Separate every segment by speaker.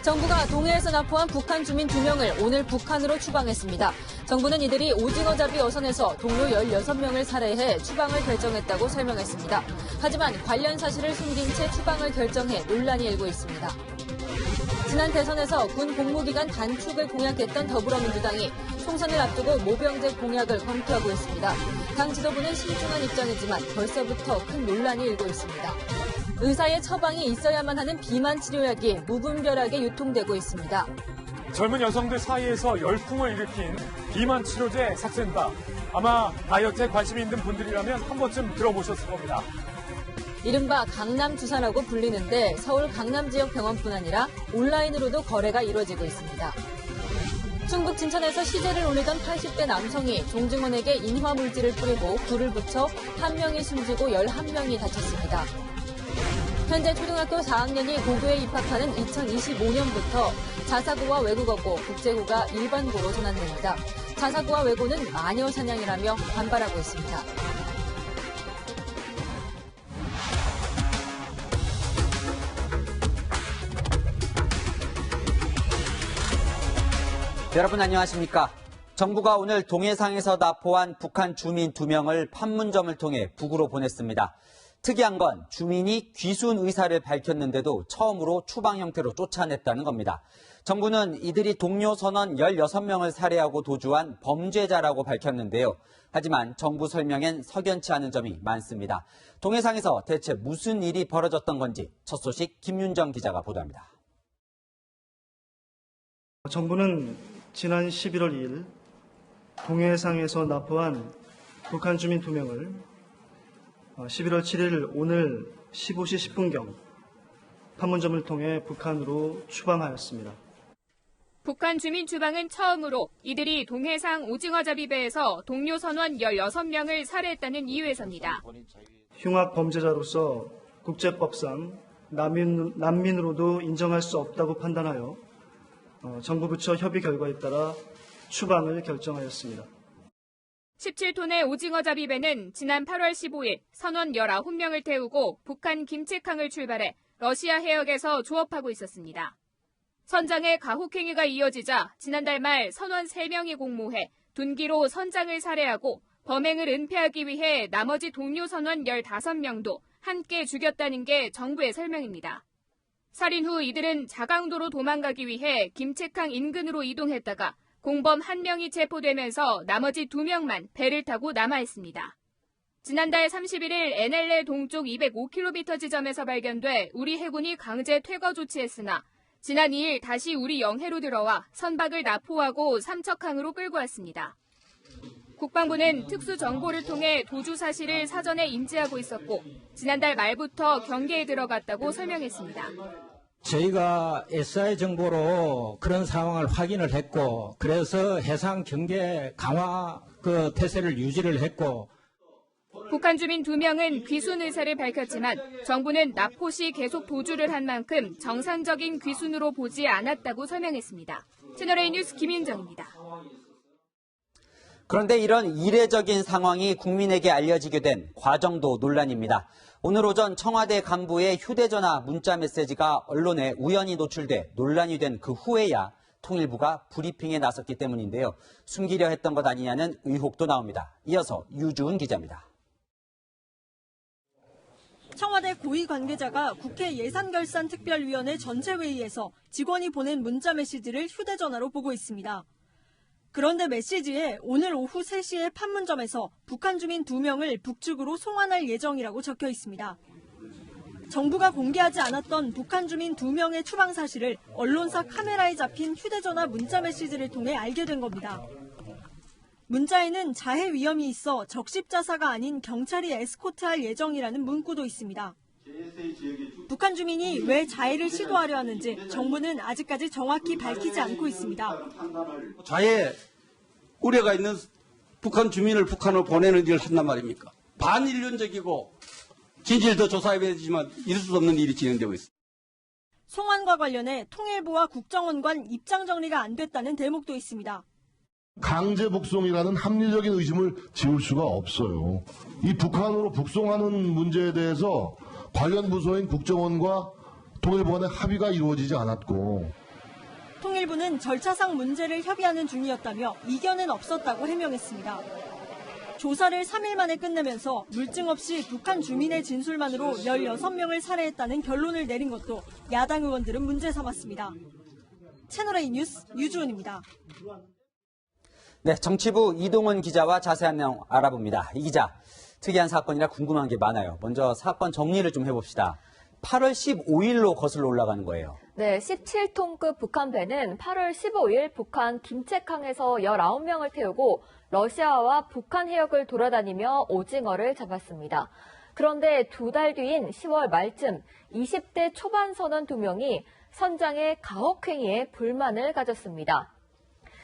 Speaker 1: 정부가 동해에서 납포한 북한 주민 2명을 오늘 북한으로 추방했습니다. 정부는 이들이 오징어잡이 어선에서 동료 16명을 살해해 추방을 결정했다고 설명했습니다. 하지만 관련 사실을 숨긴 채 추방을 결정해 논란이 일고 있습니다. 지난 대선에서 군 복무기간 단축을 공약했던 더불어민주당이 총선을 앞두고 모병제 공약을 검토하고 있습니다. 당 지도부는 신중한 입장이지만 벌써부터 큰 논란이 일고 있습니다. 의사의 처방이 있어야만 하는 비만 치료약이 무분별하게 유통되고 있습니다.
Speaker 2: 젊은 여성들 사이에서 열풍을 일으킨 비만 치료제 삭센다. 아마 다이어트에 관심이 있는 분들이라면 한 번쯤 들어보셨을 겁니다.
Speaker 1: 이른바 강남주사라고 불리는데 서울 강남 지역 병원뿐 아니라 온라인으로도 거래가 이루어지고 있습니다. 충북 진천에서 시제를 올리던 80대 남성이 종증원에게 인화물질을 뿌리고 불을 붙여 1명이 숨지고 11명이 다쳤습니다. 현재 초등학교 4학년이 고교에 입학하는 2025년부터 자사고와 외국어고, 국제고가 일반고로 전환됩니다. 자사고와 외고는 마녀 사냥이라며 반발하고 있습니다.
Speaker 3: 여러분 안녕하십니까? 정부가 오늘 동해상에서 납포한 북한 주민 2명을 판문점을 통해 북으로 보냈습니다. 특이한 건 주민이 귀순 의사를 밝혔는데도 처음으로 추방 형태로 쫓아냈다는 겁니다. 정부는 이들이 동료 선원 16명을 살해하고 도주한 범죄자라고 밝혔는데요. 하지만 정부 설명엔 석연치 않은 점이 많습니다. 동해상에서 대체 무슨 일이 벌어졌던 건지 첫 소식 김윤정 기자가 보도합니다.
Speaker 4: 정부는 지난 11월 2일 동해상에서 납포한 북한 주민 2명을 11월 7일 오늘 15시 10분경 판문점을 통해 북한으로 추방하였습니다.
Speaker 5: 북한 주민 추방은 처음으로 이들이 동해상 오징어잡이 배에서 동료 선원 16명을 살해했다는 이유에서입니다.
Speaker 4: 흉악 범죄자로서 국제법상 난민으로도 인정할 수 없다고 판단하여 정부 부처 협의 결과에 따라 추방을 결정하였습니다.
Speaker 5: 17톤의 오징어잡이 배는 지난 8월 15일 선원 19명을 태우고 북한 김책항을 출발해 러시아 해역에서 조업하고 있었습니다. 선장의 가혹행위가 이어지자 지난달 말 선원 3명이 공모해 둔기로 선장을 살해하고 범행을 은폐하기 위해 나머지 동료 선원 15명도 함께 죽였다는 게 정부의 설명입니다. 살인 후 이들은 자강도로 도망가기 위해 김책항 인근으로 이동했다가 공범 1명이 체포되면서 나머지 2명만 배를 타고 남아있습니다. 지난달 31일 NLL 동쪽 205km 지점에서 발견돼 우리 해군이 강제 퇴거 조치했으나 지난 2일 다시 우리 영해로 들어와 선박을 납포하고 삼척항으로 끌고 왔습니다. 국방부는 특수정보를 통해 도주 사실을 사전에 인지하고 있었고 지난달 말부터 경계에 들어갔다고 설명했습니다.
Speaker 6: 저희가 SI 정보로 그런 상황을 확인을 했고 그래서 해상 경계 강화 태세를 유지를 했고
Speaker 5: 북한 주민 2명은 귀순 의사를 밝혔지만 정부는 납포 시 계속 도주를 한 만큼 정상적인 귀순으로 보지 않았다고 설명했습니다. 채널A 뉴스 김윤정입니다.
Speaker 3: 그런데 이런 이례적인 상황이 국민에게 알려지게 된 과정도 논란입니다. 오늘 오전 청와대 간부의 휴대전화 문자 메시지가 언론에 우연히 노출돼 논란이 된 그 후에야 통일부가 브리핑에 나섰기 때문인데요. 숨기려 했던 것 아니냐는 의혹도 나옵니다. 이어서 유주은 기자입니다.
Speaker 7: 청와대 고위 관계자가 국회 예산결산특별위원회 전체회의에서 직원이 보낸 문자 메시지를 휴대전화로 보고 있습니다. 그런데 메시지에 오늘 오후 3시에 판문점에서 북한 주민 2명을 북측으로 송환할 예정이라고 적혀 있습니다. 정부가 공개하지 않았던 북한 주민 2명의 추방 사실을 언론사 카메라에 잡힌 휴대전화 문자 메시지를 통해 알게 된 겁니다. 문자에는 자해 위험이 있어 적십자사가 아닌 경찰이 에스코트할 예정이라는 문구도 있습니다. 북한 주민이 왜 자해를 시도하려 하는지 정부는 아직까지 정확히 밝히지 않고 있습니다.
Speaker 8: 자해 우려가 있는 북한 주민을 북한으로 보내는 일을 한단 말입니까? 반인륜적이고 진실을 더 조사해야 되지만 이럴 수 없는 일이 진행되고 있습니다.
Speaker 7: 송환과 관련해 통일부와 국정원 간 입장 정리가 안 됐다는 대목도 있습니다.
Speaker 9: 강제 북송이라는 합리적인 의심을 지울 수가 없어요. 이 북한으로 북송하는 문제에 대해서 관련 부서인 국정원과 통일부 간의 합의가 이루어지지 않았고
Speaker 7: 통일부는 절차상 문제를 협의하는 중이었다며 이견은 없었다고 해명했습니다. 조사를 3일 만에 끝내면서 물증 없이 북한 주민의 진술만으로 16명을 살해했다는 결론을 내린 것도 야당 의원들은 문제 삼았습니다. 채널A 뉴스 유주은입니다.
Speaker 3: 네, 정치부 이동훈 기자와 자세한 내용 알아봅니다. 이 기자, 특이한 사건이라 궁금한 게 많아요. 먼저 사건 정리를 좀 해봅시다. 8월 15일로 거슬러 올라가는 거예요.
Speaker 10: 네, 17톤급 북한 배는 8월 15일 북한 김책항에서 19명을 태우고 러시아와 북한 해역을 돌아다니며 오징어를 잡았습니다. 그런데 2달 뒤인 10월 말쯤 20대 초반 선원 2명이 선장의 가혹행위에 불만을 가졌습니다.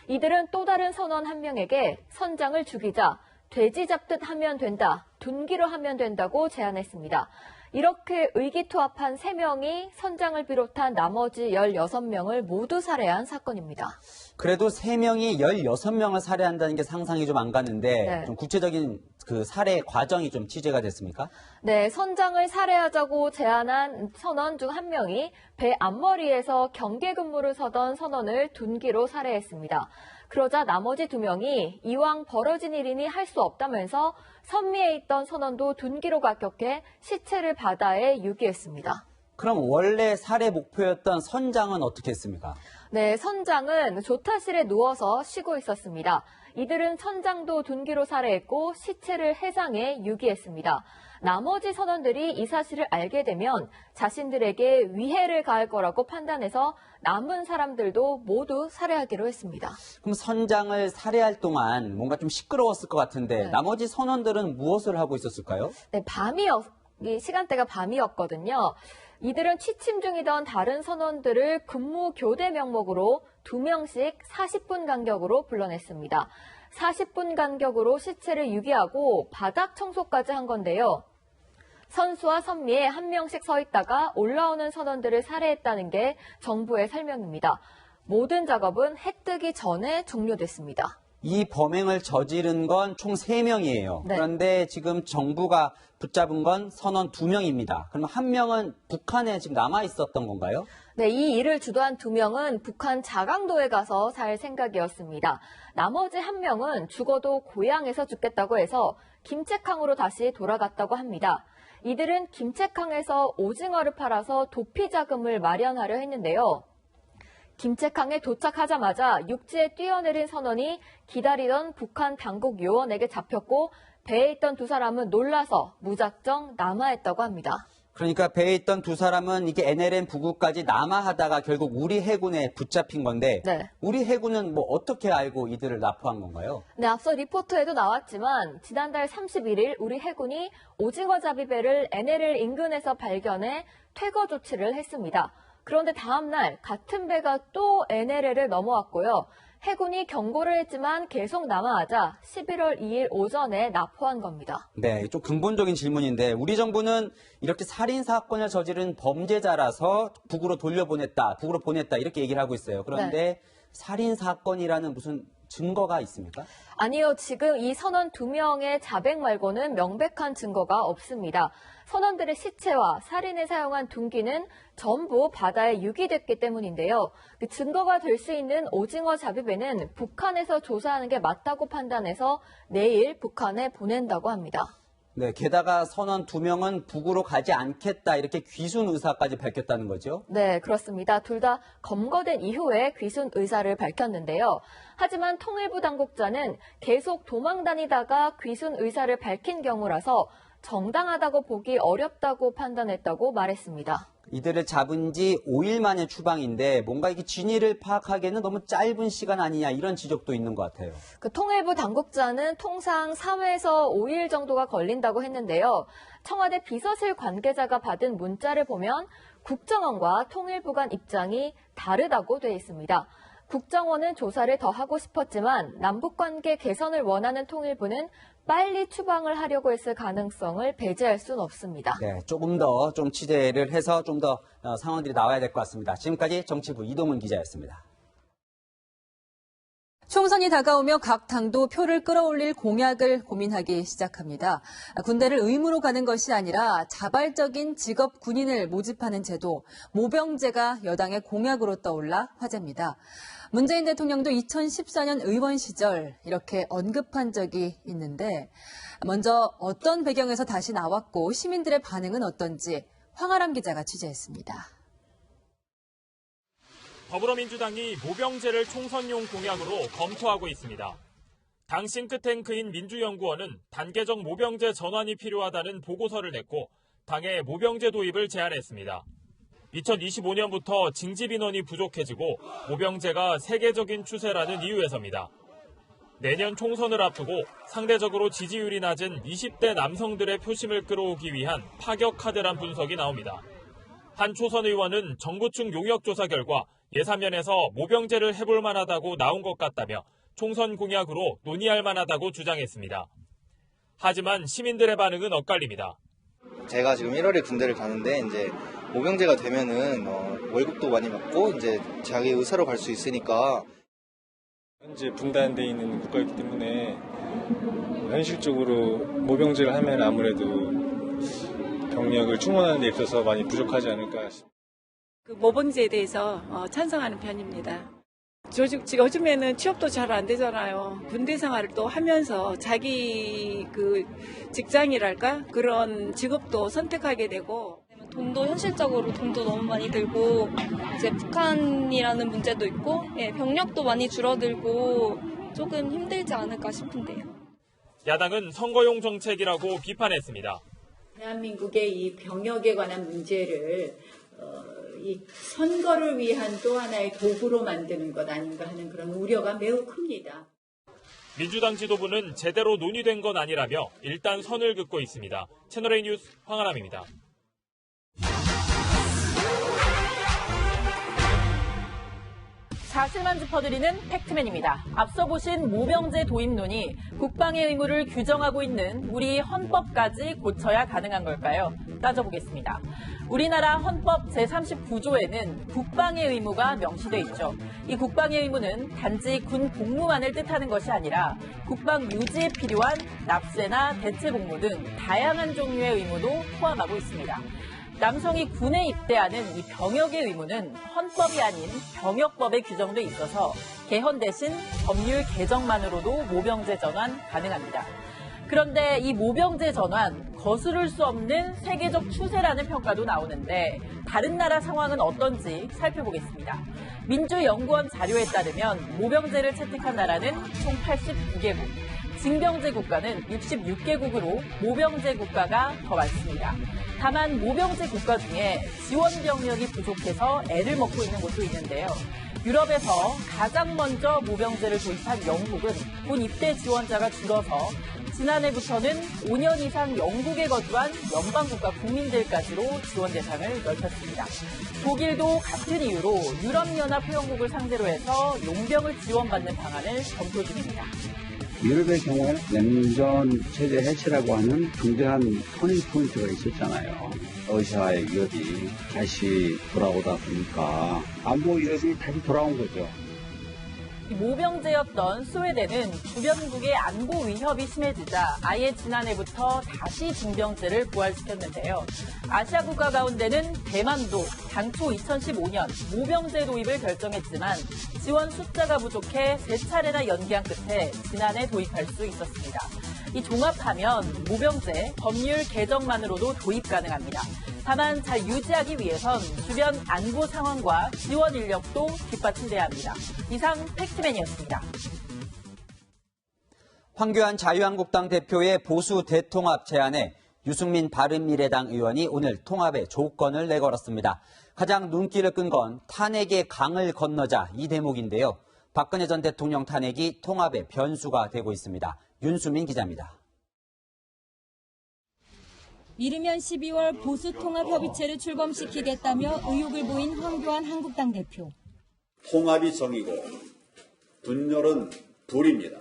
Speaker 10: 이들은 또 다른 선원 1명에게 선장을 죽이자 돼지 잡듯 하면 된다, 둔기로 하면 된다고 제안했습니다. 이렇게 의기투합한 3명이 선장을 비롯한 나머지 16명을 모두 살해한 사건입니다.
Speaker 3: 그래도 3명이 16명을 살해한다는 게 상상이 좀 안 가는데
Speaker 10: 네.
Speaker 3: 좀 구체적인 그 살해 과정이 좀 취재가 됐습니까?
Speaker 10: 네, 선장을 살해하자고 제안한 선원 중 1명이 배 앞머리에서 경계 근무를 서던 선원을 둔기로 살해했습니다. 그러자 나머지 2명이 이왕 벌어진 일이니 할 수 없다면서 선미에 있던 선원도 둔기로 가격해 시체를 바다에 유기했습니다.
Speaker 3: 그럼 원래 살해 목표였던 선장은 어떻게 했습니까?
Speaker 10: 네, 선장은 조타실에 누워서 쉬고 있었습니다. 이들은 선장도 둔기로 살해했고 시체를 해상에 유기했습니다. 나머지 선원들이 이 사실을 알게 되면 자신들에게 위해를 가할 거라고 판단해서 남은 사람들도 모두 살해하기로 했습니다.
Speaker 3: 그럼 선장을 살해할 동안 뭔가 좀 시끄러웠을 것 같은데
Speaker 10: 네.
Speaker 3: 나머지 선원들은 무엇을 하고 있었을까요?
Speaker 10: 네, 시간대가 밤이었거든요. 이들은 취침 중이던 다른 선원들을 근무 교대 명목으로 2명씩 40분 간격으로 불러냈습니다. 40분 간격으로 시체를 유기하고 바닥 청소까지 한 건데요. 선수와 선미에 1명씩 서 있다가 올라오는 선원들을 살해했다는 게 정부의 설명입니다. 모든 작업은 해 뜨기 전에 종료됐습니다.
Speaker 3: 이 범행을 저지른 건 총 3명이에요.
Speaker 10: 네.
Speaker 3: 그런데 지금 정부가 붙잡은 건 선원 2명입니다. 그럼 1명은 북한에 지금 남아 있었던 건가요?
Speaker 10: 네, 이 일을 주도한 2명은 북한 자강도에 가서 살 생각이었습니다. 나머지 1명은 죽어도 고향에서 죽겠다고 해서 김책항으로 다시 돌아갔다고 합니다. 이들은 김책항에서 오징어를 팔아서 도피 자금을 마련하려 했는데요. 김책항에 도착하자마자 육지에 뛰어내린 선원이 기다리던 북한 당국 요원에게 잡혔고 배에 있던 2사람은 놀라서 무작정 남하했다고 합니다.
Speaker 3: 그러니까 배에 있던 2사람은 이게 NLN 부구까지 남하하다가 결국 우리 해군에 붙잡힌 건데
Speaker 10: 네.
Speaker 3: 우리 해군은 뭐 어떻게 알고 이들을 납포한 건가요?
Speaker 10: 네, 앞서 리포트에도 나왔지만 지난달 31일 우리 해군이 오징어잡이 배를 NLL 인근에서 발견해 퇴거 조치를 했습니다. 그런데 다음 날 같은 배가 또 NLL을 넘어왔고요. 해군이 경고를 했지만 계속 남하하자 11월 2일 오전에 납포한 겁니다.
Speaker 3: 네, 좀 근본적인 질문인데 우리 정부는 이렇게 살인 사건을 저지른 범죄자라서 북으로 보냈다 이렇게 얘기를 하고 있어요. 그런데 살인 사건이라는 무슨 증거가 있습니까?
Speaker 10: 아니요, 지금 이 선원 2명의 자백 말고는 명백한 증거가 없습니다. 선원들의 시체와 살인에 사용한 둔기는 전부 바다에 유기됐기 때문인데요. 그 증거가 될 수 있는 오징어 잡이배는 북한에서 조사하는 게 맞다고 판단해서 내일 북한에 보낸다고 합니다.
Speaker 3: 네, 게다가 선원 2명은 북으로 가지 않겠다 이렇게 귀순 의사까지 밝혔다는 거죠?
Speaker 10: 네, 그렇습니다. 둘 다 검거된 이후에 귀순 의사를 밝혔는데요. 하지만 통일부 당국자는 계속 도망 다니다가 귀순 의사를 밝힌 경우라서 정당하다고 보기 어렵다고 판단했다고 말했습니다.
Speaker 3: 이들을 잡은 지 5일 만에 추방인데 뭔가 이게 진위를 파악하기에는 너무 짧은 시간 아니냐 이런 지적도 있는 것 같아요.
Speaker 10: 그 통일부 당국자는 통상 3에서 5일 정도가 걸린다고 했는데요. 청와대 비서실 관계자가 받은 문자를 보면 국정원과 통일부 간 입장이 다르다고 돼 있습니다. 국정원은 조사를 더 하고 싶었지만 남북관계 개선을 원하는 통일부는 빨리 추방을 하려고 했을 가능성을 배제할 수는 없습니다.
Speaker 3: 네, 조금 더 좀 취재를 해서 좀 더 상황들이 나와야 될 것 같습니다. 지금까지 정치부 이동훈 기자였습니다.
Speaker 1: 총선이 다가오며 각 당도 표를 끌어올릴 공약을 고민하기 시작합니다. 군대를 의무로 가는 것이 아니라 자발적인 직업 군인을 모집하는 제도, 모병제가 여당의 공약으로 떠올라 화제입니다. 문재인 대통령도 2014년 의원 시절 이렇게 언급한 적이 있는데 먼저 어떤 배경에서 다시 나왔고 시민들의 반응은 어떤지 황아람 기자가 취재했습니다.
Speaker 11: 더불어민주당이 모병제를 총선용 공약으로 검토하고 있습니다. 당 싱크탱크인 민주연구원은 단계적 모병제 전환이 필요하다는 보고서를 냈고 당에 모병제 도입을 제안했습니다. 2025년부터 징집 인원이 부족해지고 모병제가 세계적인 추세라는 이유에서입니다. 내년 총선을 앞두고 상대적으로 지지율이 낮은 20대 남성들의 표심을 끌어오기 위한 파격 카드란 분석이 나옵니다. 한 초선 의원은 정부 측 용역 조사 결과 예산면에서 모병제를 해볼 만하다고 나온 것 같다며 총선 공약으로 논의할 만하다고 주장했습니다. 하지만 시민들의 반응은 엇갈립니다.
Speaker 12: 제가 지금 1월에 군대를 가는데 이제 모병제가 되면은 월급도 많이 받고 이제 자기 의사로 갈 수 있으니까
Speaker 13: 현재 분단돼 있는 국가이기 때문에 현실적으로 모병제를 하면 아무래도 병력을 충원하는 데 있어서 많이 부족하지 않을까 싶습니다.
Speaker 14: 그 모병제에 대해서 찬성하는 편입니다. 요즘에는 취업도 잘 안 되잖아요. 군대 생활을 또 하면서 자기 그 직장이랄까 그런 직업도 선택하게 되고
Speaker 15: 돈도 현실적으로 돈도 너무 많이 들고 이제 북한이라는 문제도 있고 병력도 많이 줄어들고 조금 힘들지 않을까 싶은데요.
Speaker 11: 야당은 선거용 정책이라고 비판했습니다.
Speaker 16: 대한민국의 이 병역에 관한 문제를 이 선거를 위한 또 하나의 도구로 만드는 것 아닌가 하는 그런 우려가 매우 큽니다.
Speaker 11: 민주당 지도부는 제대로 논의된 건 아니라며 일단 선을 긋고 있습니다. 채널A 뉴스 황아람입니다.
Speaker 17: 사실만 짚어드리는 팩트맨입니다. 앞서 보신 모병제 도입론이 국방의 의무를 규정하고 있는 우리 헌법까지 고쳐야 가능한 걸까요? 따져보겠습니다. 우리나라 헌법 제39조에는 국방의 의무가 명시돼 있죠. 이 국방의 의무는 단지 군 복무만을 뜻하는 것이 아니라 국방 유지에 필요한 납세나 대체 복무 등 다양한 종류의 의무도 포함하고 있습니다. 남성이 군에 입대하는 이 병역의 의무는 헌법이 아닌 병역법에 규정돼 있어서 개헌 대신 법률 개정만으로도 모병제 전환 가능합니다. 그런데 이 모병제 전환 거스를 수 없는 세계적 추세라는 평가도 나오는데 다른 나라 상황은 어떤지 살펴보겠습니다. 민주연구원 자료에 따르면 모병제를 채택한 나라는 총 89개국, 징병제 국가는 66개국으로 모병제 국가가 더 많습니다. 다만 모병제 국가 중에 지원 병력이 부족해서 애를 먹고 있는 곳도 있는데요. 유럽에서 가장 먼저 모병제를 도입한 영국은 군 입대 지원자가 줄어서 지난해부터는 5년 이상 영국에 거주한 연방국가 국민들까지로 지원 대상을 넓혔습니다. 독일도 같은 이유로 유럽연합 회원국을 상대로 해서 용병을 지원받는 방안을 검토 중입니다.
Speaker 18: 유럽의 경우에 냉전 체제 해체라고 하는 중대한 터닝 포인트가 있었잖아요. 러시아의 위협이 다시 돌아오다 보니까 안보 위협이 다시 돌아온 거죠.
Speaker 17: 모병제였던 스웨덴은 주변국의 안보 위협이 심해지자 아예 지난해부터 다시 징병제를 부활시켰는데요. 아시아 국가 가운데는 대만도 당초 2015년 모병제 도입을 결정했지만 지원 숫자가 부족해 3차례나 연기한 끝에 지난해 도입할 수 있었습니다. 이 종합하면 모병제 법률 개정만으로도 도입 가능합니다. 다만 잘 유지하기 위해선 주변 안보 상황과 지원 인력도 뒷받침돼야 합니다. 이상 팩트맨이었습니다.
Speaker 3: 황교안 자유한국당 대표의 보수 대통합 제안에 유승민 바른미래당 의원이 오늘 통합의 조건을 내걸었습니다. 가장 눈길을 끈 건 탄핵의 강을 건너자 이 대목인데요. 박근혜 전 대통령 탄핵이 통합의 변수가 되고 있습니다. 윤수민 기자입니다.
Speaker 19: 이르면 12월 보수통합협의체를 출범시키겠다며 의욕을 보인 황교안 한국당 대표.
Speaker 20: 통합이 정이고 분열은 불입니다.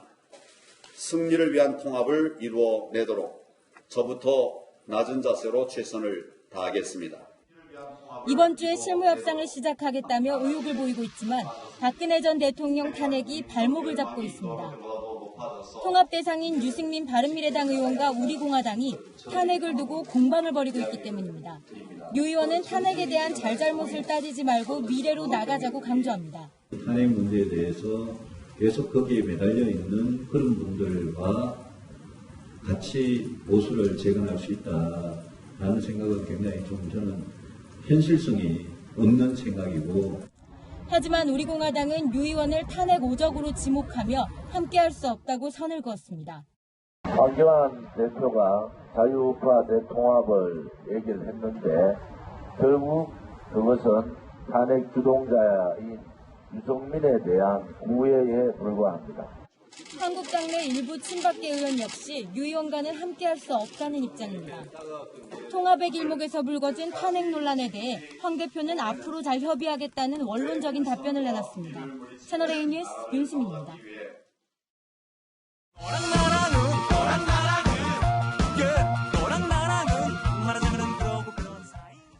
Speaker 20: 승리를 위한 통합을 이루어내도록 저부터 낮은 자세로 최선을 다하겠습니다.
Speaker 19: 이번 주에 실무 협상을 시작하겠다며 의욕을 보이고 있지만 박근혜 전 대통령 탄핵이 발목을 잡고 있습니다. 통합 대상인 유승민 바른미래당 의원과 우리공화당이 탄핵을 두고 공방을 벌이고 있기 때문입니다. 유 의원은 탄핵에 대한 잘잘못을 따지지 말고 미래로 나가자고 강조합니다.
Speaker 21: 탄핵 문제에 대해서 계속 거기에 매달려 있는 그런 분들과 같이 보수를 재건할 수 있다라는 생각은 굉장히 좀 저는 현실성이 없는 생각이고.
Speaker 19: 하지만 우리공화당은 유 의원을 탄핵 오적으로 지목하며 함께할 수 없다고 선을 그었습니다.
Speaker 22: 황교안 대표가 자유우파 대통합을 얘기를 했는데 결국 그것은 탄핵 주동자인 유승민에 대한 우회에 불과합니다.
Speaker 19: 한국당 내 일부 친박계 의원 역시 유 의원과는 함께할 수 없다는 입장입니다. 통합의 길목에서 불거진 탄핵 논란에 대해 황 대표는 앞으로 잘 협의하겠다는 원론적인 답변을 내놨습니다. 채널A 뉴스 윤수민입니다.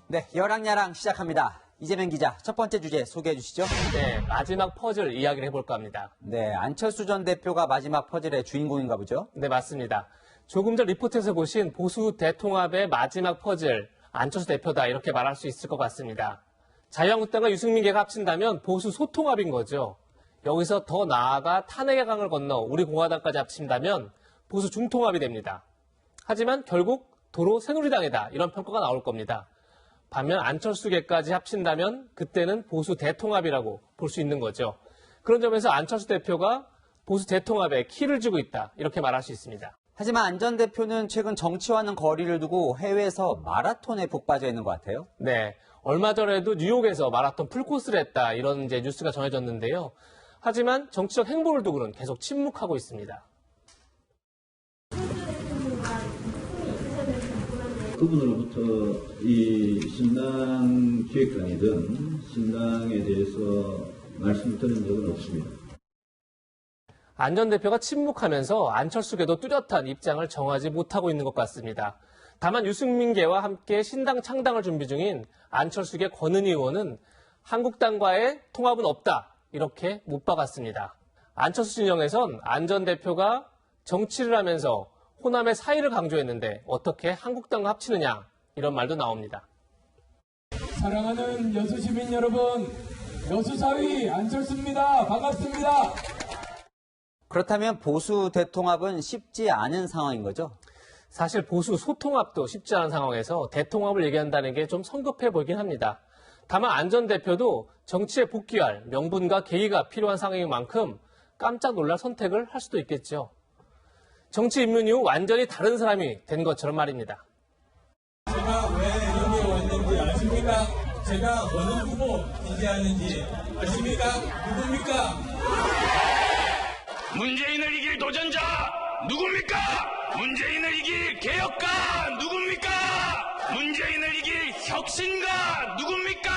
Speaker 3: 네, 여랑야랑 시작합니다. 이재명 기자, 첫 번째 주제 소개해 주시죠.
Speaker 23: 네, 마지막 퍼즐 이야기를 해볼까 합니다.
Speaker 3: 네, 안철수 전 대표가 마지막 퍼즐의 주인공인가 보죠?
Speaker 23: 네, 맞습니다. 조금 전 리포트에서 보신 보수 대통합의 마지막 퍼즐, 안철수 대표다 이렇게 말할 수 있을 것 같습니다. 자유한국당과 유승민계가 합친다면 보수 소통합인 거죠. 여기서 더 나아가 탄핵의 강을 건너 우리 공화당까지 합친다면 보수 중통합이 됩니다. 하지만 결국 도로 새누리당이다 이런 평가가 나올 겁니다. 반면 안철수계까지 합친다면 그때는 보수 대통합이라고 볼 수 있는 거죠. 그런 점에서 안철수 대표가 보수 대통합에 키를 쥐고 있다 이렇게 말할 수 있습니다.
Speaker 3: 하지만 안 전 대표는 최근 정치와는 거리를 두고 해외에서 마라톤에 푹 빠져 있는 것 같아요.
Speaker 23: 네, 얼마 전에도 뉴욕에서 마라톤 풀코스를 했다 이런 이제 뉴스가 전해졌는데요. 하지만 정치적 행보를 두고는 계속 침묵하고 있습니다.
Speaker 21: 그분으로부터 이 신당 기획관이든 신당에 대해서 말씀을 드린 적은 없습니다.
Speaker 23: 안 전 대표가 침묵하면서 안철수계도 뚜렷한 입장을 정하지 못하고 있는 것 같습니다. 다만 유승민계와 함께 신당 창당을 준비 중인 안철수계 권은희 의원은 한국당과의 통합은 없다 이렇게 못 박았습니다. 안철수 진영에선 안 전 대표가 정치를 하면서 호남의 사의를 강조했는데 어떻게 한국당과 합치느냐 이런 말도 나옵니다.
Speaker 24: 사랑하는 여수 시민 여러분, 여수 사위 안철수입니다. 반갑습니다.
Speaker 3: 그렇다면 보수 대통합은 쉽지 않은 상황인 거죠?
Speaker 23: 사실 보수 소통합도 쉽지 않은 상황에서 대통합을 얘기한다는 게 좀 성급해 보이긴 합니다. 다만 안 전 대표도 정치에 복귀할 명분과 계기가 필요한 상황인 만큼 깜짝 놀랄 선택을 할 수도 있겠죠. 정치 입문 이후 완전히 다른 사람이 된 것처럼 말입니다.
Speaker 24: 제가 왜 여기 왔는지 아십니까? 제가 어느 후보 지지하는지 아십니까? 누굽니까?
Speaker 25: 문재인을 이길 도전자 누굽니까? 문재인을 이길 개혁가 누굽니까? 문재인을 이길 혁신가 누굽니까?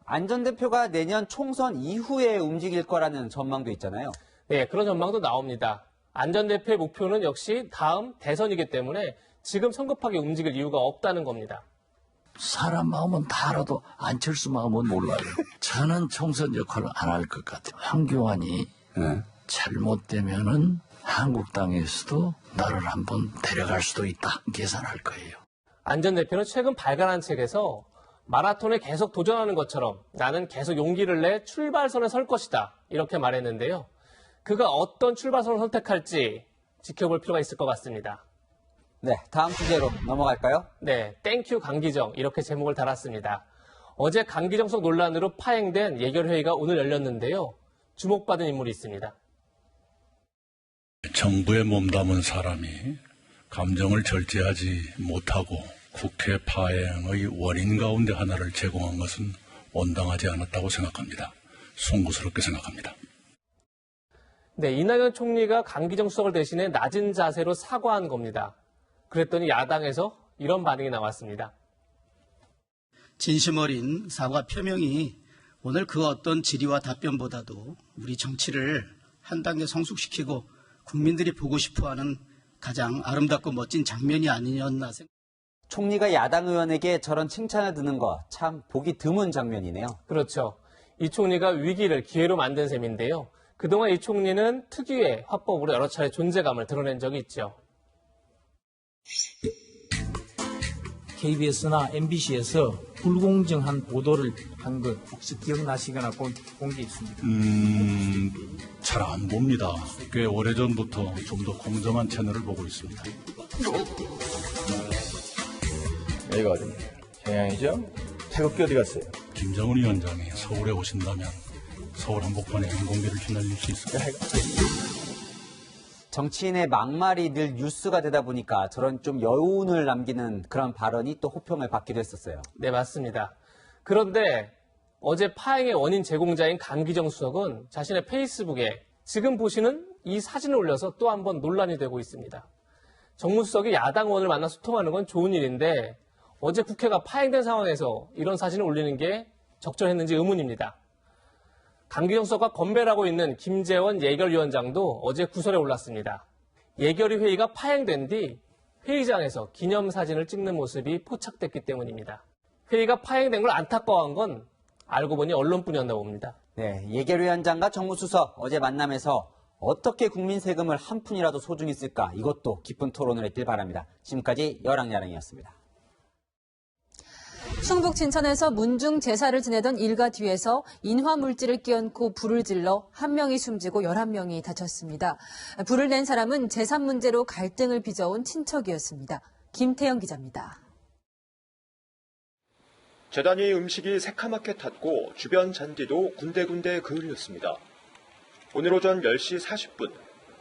Speaker 3: 안 전 대표가 내년 총선 이후에 움직일 거라는 전망도 있잖아요.
Speaker 23: 네, 그런 전망도 나옵니다. 안 전 대표의 목표는 역시 다음 대선이기 때문에 지금 성급하게 움직일 이유가 없다는 겁니다.
Speaker 26: 사람 마음은 다 알아도 안철수 마음은 몰라요. 저는 총선 역할을 안 할 것 같아요. 황교안이 잘못되면은 한국당에서도 나를 한번 데려갈 수도 있다 계산할 거예요.
Speaker 23: 안 전 대표는 최근 발간한 책에서 마라톤에 계속 도전하는 것처럼 나는 계속 용기를 내 출발선에 설 것이다 이렇게 말했는데요. 그가 어떤 출발선을 선택할지 지켜볼 필요가 있을 것 같습니다.
Speaker 3: 네, 다음 주제로 넘어갈까요?
Speaker 23: 네, 땡큐 강기정 이렇게 제목을 달았습니다. 어제 강기정석 논란으로 파행된 예결회의가 오늘 열렸는데요. 주목받은 인물이 있습니다.
Speaker 27: 정부에 몸담은 사람이 감정을 절제하지 못하고 국회 파행의 원인 가운데 하나를 제공한 것은 온당하지 않았다고 생각합니다. 송구스럽게 생각합니다.
Speaker 23: 네, 이낙연 총리가 강기정 수석을 대신해 낮은 자세로 사과한 겁니다. 그랬더니 야당에서 이런 반응이 나왔습니다.
Speaker 28: 진심 어린 사과 표명이 오늘 그 어떤 질의와 답변보다도 우리 정치를 한 단계 성숙시키고 국민들이 보고 싶어하는 가장 아름답고 멋진 장면이 아니었나 생각합니다.
Speaker 3: 총리가 야당 의원에게 저런 칭찬을 듣는 거 참 보기 드문 장면이네요.
Speaker 23: 그렇죠. 이 총리가 위기를 기회로 만든 셈인데요. 그동안 이 총리는 특유의 화법으로 여러 차례 존재감을 드러낸 적이 있죠.
Speaker 2: KBS나 MBC에서 불공정한 보도를 한 것 혹시 기억나시거나 본 게 있습니까?
Speaker 27: 잘 안 봅니다. 꽤 오래전부터 좀 더 공정한 채널을 보고 있습니다.
Speaker 4: 여기가 어디입니까? 평양이죠? 태극기 어디 갔어요?
Speaker 27: 김정은 위원장이 서울에 오신다면 서울 한복판에 인공비를 휘날릴 수 있습니다.
Speaker 3: 정치인의 막말이 늘 뉴스가 되다 보니까 저런 좀 여운을 남기는 그런 발언이 또 호평을 받기도 했었어요.
Speaker 23: 네, 맞습니다. 그런데 어제 파행의 원인 제공자인 강기정 수석은 자신의 페이스북에 지금 보시는 이 사진을 올려서 또 한 번 논란이 되고 있습니다. 정무수석이 야당 의원을 만나 소통하는 건 좋은 일인데 어제 국회가 파행된 상황에서 이런 사진을 올리는 게 적절했는지 의문입니다. 강기정 수석과 건배를 하고 있는 김재원 예결위원장도 어제 구설에 올랐습니다. 예결위 회의가 파행된 뒤 회의장에서 기념사진을 찍는 모습이 포착됐기 때문입니다. 회의가 파행된 걸 안타까워한 건 알고 보니 언론뿐이었나 봅니다.
Speaker 3: 네, 예결위원장과 정무수석 어제 만남에서 어떻게 국민 세금을 한 푼이라도 소중히 쓸까 이것도 깊은 토론을 했길 바랍니다. 지금까지 여랑야랑이었습니다.
Speaker 1: 충북 진천에서 문중 제사를 지내던 일가 뒤에서 인화물질을 끼얹고 불을 질러 1명이 숨지고 11명이 다쳤습니다. 불을 낸 사람은 재산 문제로 갈등을 빚어온 친척이었습니다. 김태영 기자입니다.
Speaker 5: 재단 위 음식이 새카맣게 탔고 주변 잔디도 군데군데 그을렸습니다. 오늘 오전 10시 40분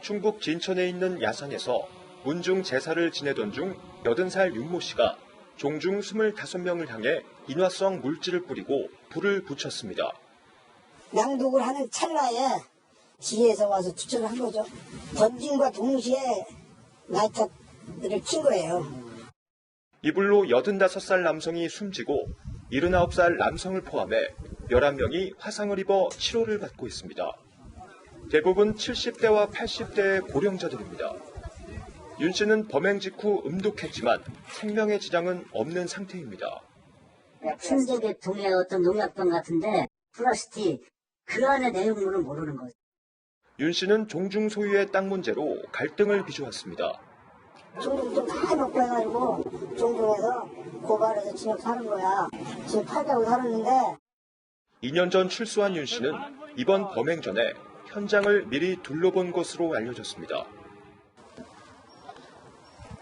Speaker 5: 충북 진천에 있는 야산에서 문중 제사를 지내던 중 80살 윤모 씨가 종중 25명을 향해 인화성 물질을 뿌리고 불을 붙였습니다.
Speaker 6: 낭독을 하는 찰나에 지혜에서 와서 추천을 한 거죠. 던짐과 동시에 라이터를 킨 거예요.
Speaker 5: 이 불로 85살 남성이 숨지고 79살 남성을 포함해 11명이 화상을 입어 치료를 받고 있습니다. 대부분 70대와 80대의 고령자들입니다. 윤 씨는 범행 직후 음독했지만 생명의 지장은 없는 상태입니다.
Speaker 6: 풍제계 동의 어떤 농약병 같은데 플라스틱 그 안에 내용물은 모르는 거죠.
Speaker 5: 윤 씨는 종중 소유의 땅 문제로 갈등을 빚어왔습니다.
Speaker 6: 종중 좀 다 먹고 해가지고 종중에서 고발해서 징역 사는 거야. 지금 팔자고 살았는데
Speaker 5: 2년 전 출소한 윤 씨는 이번 범행 전에 현장을 미리 둘러본 것으로 알려졌습니다.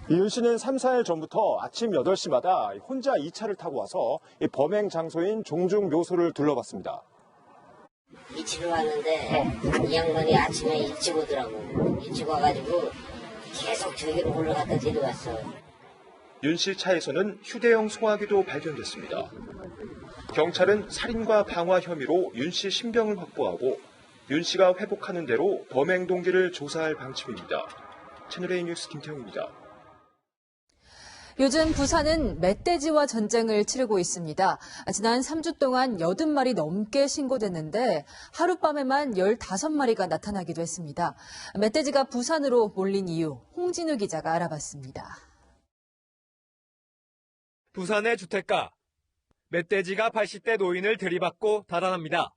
Speaker 5: 이윤 씨는 3, 4일 전부터 아침 8시마다 혼자 2차를 타고 와서 이 범행 장소인 종중 묘소를 둘러봤습니다.
Speaker 6: 일찍 왔는데 이 양반이 아침에 일찍 오더라고. 일찍 와가지고 계속 저기로 올라갔다 내려왔어.
Speaker 5: 윤 씨 차에서는 휴대용 소화기도 발견됐습니다. 경찰은 살인과 방화 혐의로 윤 씨 신병을 확보하고 윤 씨가 회복하는 대로 범행 동기를 조사할 방침입니다. 채널A 뉴스 김태형입니다.
Speaker 1: 요즘 부산은 멧돼지와 전쟁을 치르고 있습니다. 지난 3주 동안 80마리 넘게 신고됐는데 하룻밤에만 15마리가 나타나기도 했습니다. 멧돼지가 부산으로 몰린 이유, 홍진우 기자가 알아봤습니다.
Speaker 7: 부산의 주택가. 멧돼지가 80대 노인을 들이받고 달아납니다.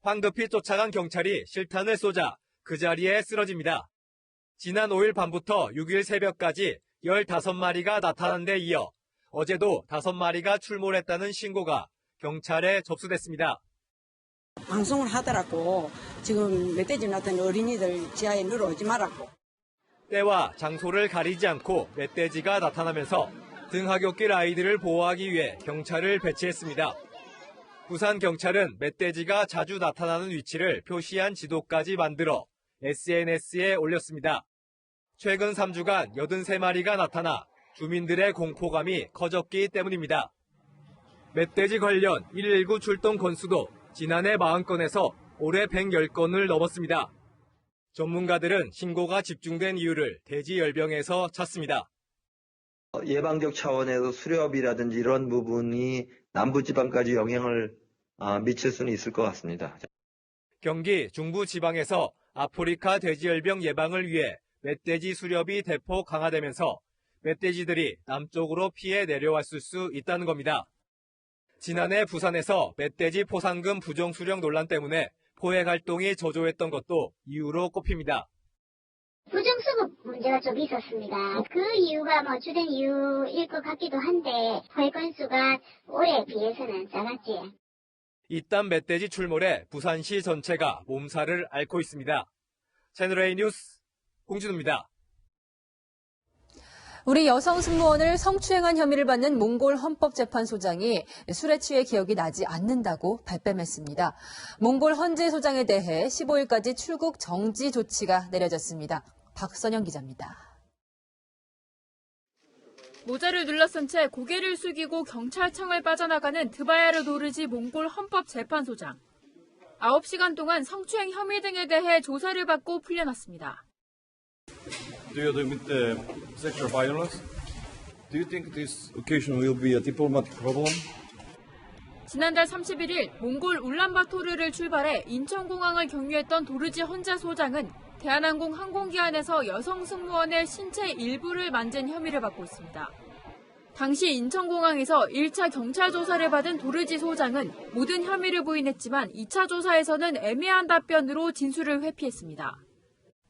Speaker 7: 황급히 쫓아간 경찰이 실탄을 쏘자 그 자리에 쓰러집니다. 지난 5일 밤부터 6일 새벽까지 15마리가 나타난 데 이어 어제도 5마리가 출몰했다는 신고가 경찰에 접수됐습니다.
Speaker 8: 방송을 하더라고. 지금 멧돼지 나타난 어린이들 지하에 늘어오지 말라고.
Speaker 7: 때와 장소를 가리지 않고 멧돼지가 나타나면서 등하굣길 아이들을 보호하기 위해 경찰을 배치했습니다. 부산 경찰은 멧돼지가 자주 나타나는 위치를 표시한 지도까지 만들어 SNS에 올렸습니다. 최근 3주간 83마리가 나타나 주민들의 공포감이 커졌기 때문입니다. 멧돼지 관련 119 출동 건수도 지난해 40건에서 올해 110건을 넘었습니다. 전문가들은 신고가 집중된 이유를 돼지 열병에서 찾습니다.
Speaker 9: 예방적 차원에서 수렵이라든지 이런 부분이 남부지방까지 영향을 미칠 수는 있을 것 같습니다.
Speaker 7: 경기 중부지방에서 아프리카 돼지열병 예방을 위해 멧돼지 수렵이 대폭 강화되면서 멧돼지들이 남쪽으로 피해 내려왔을 수 있다는 겁니다. 지난해 부산에서 멧돼지 포상금 부정 수령 논란 때문에 포획 활동이 저조했던 것도 이유로 꼽힙니다.
Speaker 10: 부정수급 문제가 좀 있었습니다. 그 이유가 주된 이유일 것 같기도 한데 포획 건수가 올해에 비해서는 작았지.
Speaker 7: 이딴 멧돼지 출몰에 부산시 전체가 몸살을 앓고 있습니다. 채널A 뉴스 홍진우입니다.
Speaker 1: 우리 여성 승무원을 성추행한 혐의를 받는 몽골 헌법재판소장이 술에 취해 기억이 나지 않는다고 발뺌했습니다. 몽골 헌재 소장에 대해 15일까지 출국 정지 조치가 내려졌습니다. 박선영 기자입니다.
Speaker 11: 모자를 눌러쓴 채 고개를 숙이고 경찰청을 빠져나가는 드바야르 도르지 몽골 헌법재판소장. 9시간 동안 성추행 혐의 등에 대해 조사를 받고 풀려났습니다.
Speaker 12: Do you admit sexual violence? Do you think this occasion will be a diplomatic problem?
Speaker 11: 지난달 31일 몽골 울란바토르를 출발해 인천공항을 경유했던 도르지 헌재 소장은 대한항공 항공기안에서 여성 승무원의 신체 일부를 만진 혐의를 받고 있습니다. 당시 인천공항에서 1차 경찰 조사를 받은 도르지 소장은 모든 혐의를 부인했지만 2차 조사에서는 애매한 답변으로 진술을 회피했습니다.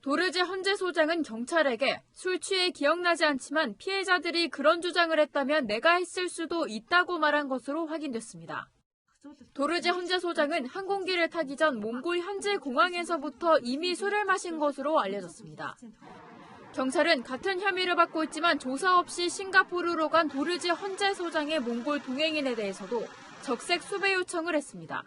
Speaker 11: 도르지 헌재 소장은 경찰에게 술 취해 기억나지 않지만 피해자들이 그런 주장을 했다면 내가 했을 수도 있다고 말한 것으로 확인됐습니다. 도르지 헌재 소장은 항공기를 타기 전 몽골 현지 공항에서부터 이미 술을 마신 것으로 알려졌습니다. 경찰은 같은 혐의를 받고 있지만 조사 없이 싱가포르로 간 도르지 헌재 소장의 몽골 동행인에 대해서도 적색 수배 요청을 했습니다.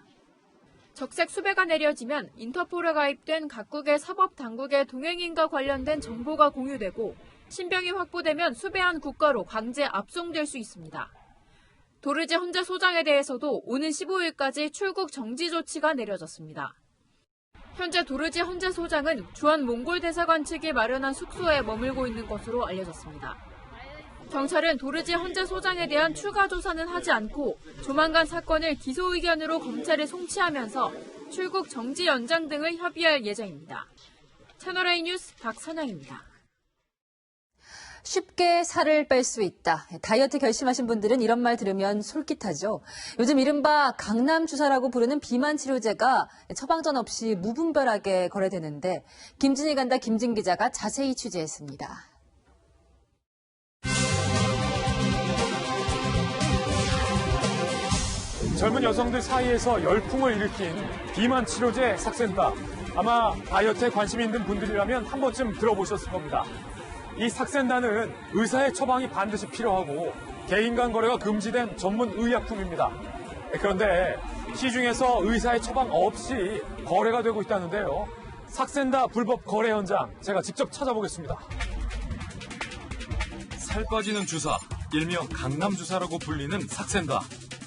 Speaker 11: 적색 수배가 내려지면 인터폴에 가입된 각국의 사법당국의 동행인과 관련된 정보가 공유되고 신병이 확보되면 수배한 국가로 강제 압송될 수 있습니다. 도르지 헌재 소장에 대해서도 오는 15일까지 출국 정지 조치가 내려졌습니다. 현재 도르지 헌재 소장은 주한 몽골 대사관 측이 마련한 숙소에 머물고 있는 것으로 알려졌습니다. 경찰은 도르지 헌재 소장에 대한 추가 조사는 하지 않고 조만간 사건을 기소 의견으로 검찰에 송치하면서 출국 정지 연장 등을 협의할 예정입니다. 채널A 뉴스 박선영입니다.
Speaker 1: 쉽게 살을 뺄 수 있다. 다이어트 결심하신 분들은 이런 말 들으면 솔깃하죠. 요즘 이른바 강남 주사라고 부르는 비만 치료제가 처방전 없이 무분별하게 거래되는데 김진희 간다 김진 기자가 자세히 취재했습니다.
Speaker 13: 젊은 여성들 사이에서 열풍을 일으킨 비만 치료제 삭센다. 아마 다이어트에 관심 있는 분들이라면 한 번쯤 들어보셨을 겁니다. 이 삭센다는 의사의 처방이 반드시 필요하고 개인 간 거래가 금지된 전문 의약품입니다. 그런데 시중에서 의사의 처방 없이 거래가 되고 있다는데요. 삭센다 불법 거래 현장 제가 직접 찾아보겠습니다.
Speaker 14: 살 빠지는 주사, 일명 강남 주사라고 불리는 삭센다.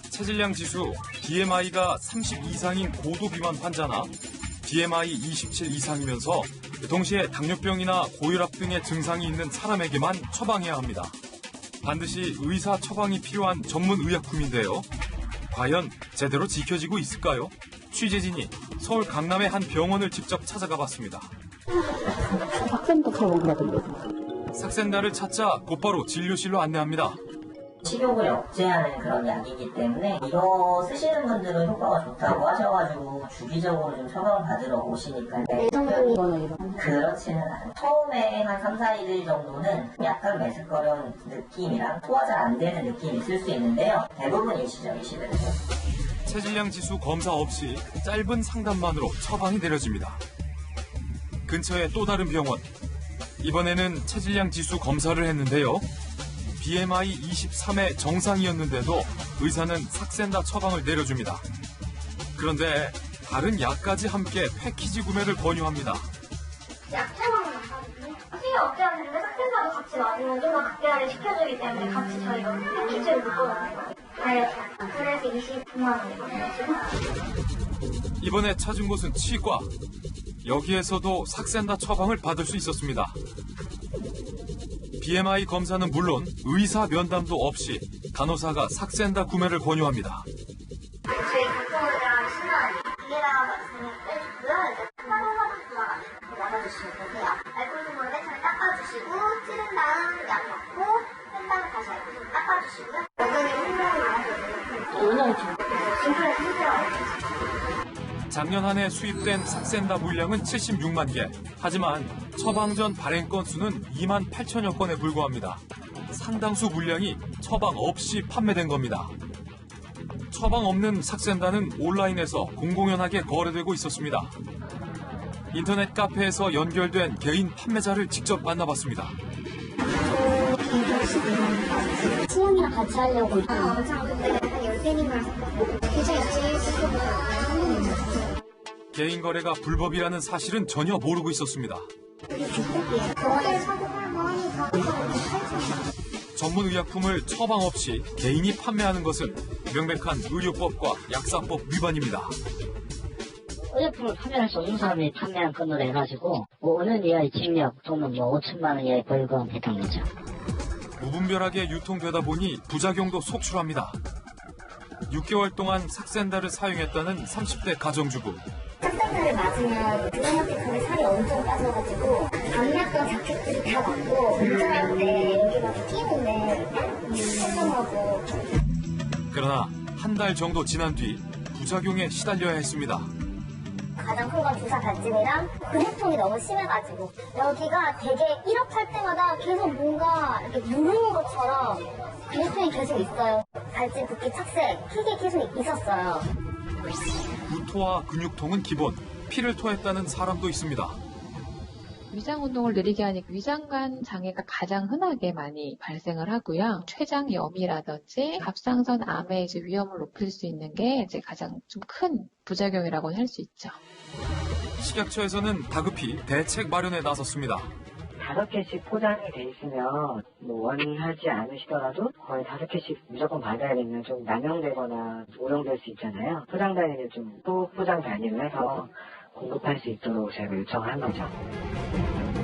Speaker 14: 체질량 지수 BMI가 30 이상인 고도 비만 환자나 BMI 27 이상이면서 동시에 당뇨병이나 고혈압 등의 증상이 있는 사람에게만 처방해야 합니다. 반드시 의사 처방이 필요한 전문 의약품인데요. 과연 제대로 지켜지고 있을까요? 취재진이 서울 강남의 한 병원을 직접 찾아가 봤습니다.
Speaker 15: 삭센다 처방이라던데.
Speaker 14: 삭센다를 찾자 곧바로 진료실로 안내합니다.
Speaker 16: 식욕을 억제하는 그런 약이기 때문에 이거 쓰시는 분들은 효과가 좋다고 하셔가지고 주기적으로 좀 처방을 받으러 오시니까 그렇지는 않아요. 처음에 한 3, 4일 정도는 약간 메스꺼려운 느낌이랑 소화 잘 안 되는 느낌이 있을 수 있는데요. 대부분 일시적이시더라고요.
Speaker 14: 체질량 지수 검사 없이 짧은 상담만으로 처방이 내려집니다. 근처의 또 다른 병원. 이번에는 체질량 지수 검사를 했는데요. BMI 23의 정상이었는데도 의사는 삭센다 처방을 내려줍니다. 그런데 다른 약까지 함께 패키지 구매를 권유합니다.
Speaker 10: 약 처방은 나가거든요. 수요 억제하는데 삭센다도 같이 맞으면 좀 더 극대화를 시켜주기 때문에 같이 저희가 패키지를 묶어놓는 거예요. 다이어트. 그래서 29만 원이거든요.
Speaker 14: 이번에 찾은 곳은 치과. 여기에서도 삭센다 처방을 받을 수 있었습니다. BMI 검사는 물론 의사 면담도 없이 간호사가 삭센다 구매를 권유합니다.
Speaker 10: 저희 각종이랑 신나는 이에다가 말씀을 빼주고요. 나가주시면 되세요. 알코올 성분을 맨 처음에 닦아주시고 찌른 다음 약 넣고
Speaker 14: 작년 한 해 수입된 삭센다 물량은 76만 개. 하지만 처방 전 발행 건수는 2만 8천여 건에 불과합니다. 상당수 물량이 처방 없이 판매된 겁니다. 처방 없는 삭센다는 온라인에서 공공연하게 거래되고 있었습니다. 인터넷 카페에서 연결된 개인 판매자를 직접 만나봤습니다.
Speaker 10: 친형이랑 같이 하려고 그때 한 10캔인가 샀거든요. 굉장히 열심히 했었거든요.
Speaker 14: 개인 거래가 불법이라는 사실은 전혀 모르고 있었습니다.
Speaker 10: 병원에서 사고 팔면 다
Speaker 14: 전문 의약품을 처방 없이 개인이 판매하는 것은 명백한 의료법과 약사법 위반입니다.
Speaker 6: 의약품을 판매할 수 없는 사람이 판매한 건으로 해가지고 5년 이하의 징역 또는 5천만 원 이하의 벌금 해당되죠.
Speaker 14: 무분별하게 유통되다 보니 부작용도 속출합니다. 6개월 동안 삭센다를 사용했다는 30대 가정주부.
Speaker 10: 삭센다를 맞으면 그전한테 살이 엄청 빠져가지고 감났던 자켓들이 다 맞고 운전할 때 여기 막 끼는데 신경하고.
Speaker 14: 그러나 한 달 정도 지난 뒤 부작용에 시달려야 했습니다.
Speaker 10: 가장 큰 건 주사 발진이랑 근육통이 너무 심해가지고 여기가 되게 1업 할 때마다 계속 뭔가 이렇게 누르는 것처럼 근육통이 계속 있어요. 발진, 붓기, 착색, 킥이 계속 있었어요.
Speaker 14: 구토와 근육통은 기본, 피를 토했다는 사람도 있습니다.
Speaker 15: 위장 운동을 느리게 하니까 위장관 장애가 가장 흔하게 많이 발생을 하고요. 췌장염이라든지 갑상선 암의 위험을 높일 수 있는 게 가장 좀 큰 부작용이라고 할 수 있죠.
Speaker 14: 식약처에서는 다급히 대책 마련에 나섰습니다.
Speaker 16: 5개씩 포장이 돼 있으면 원하지 않으시더라도 거의 5개씩 무조건 받아야 되면 좀 남용되거나 오용될 수 있잖아요. 포장 단위를 좀 또 포장 단위를 해서 공급할 수 있도록 제가 요청한 거죠.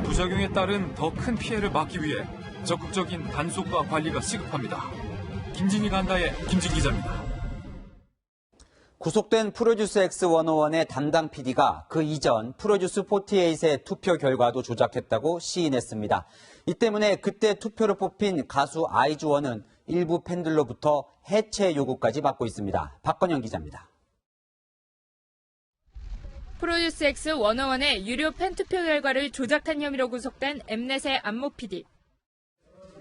Speaker 14: 부작용에 따른 더 큰 피해를 막기 위해 적극적인 단속과 관리가 시급합니다. 김진희 간다의 김진 기자입니다.
Speaker 3: 구속된 프로듀스 X101의 담당 PD가 그 이전 프로듀스 48의 투표 결과도 조작했다고 시인했습니다. 이 때문에 그때 투표로 뽑힌 가수 아이즈원은 일부 팬들로부터 해체 요구까지 받고 있습니다. 박건영 기자입니다.
Speaker 11: 프로듀스 X101의 유료 팬투표 결과를 조작한 혐의로 구속된 엠넷의 안모 PD.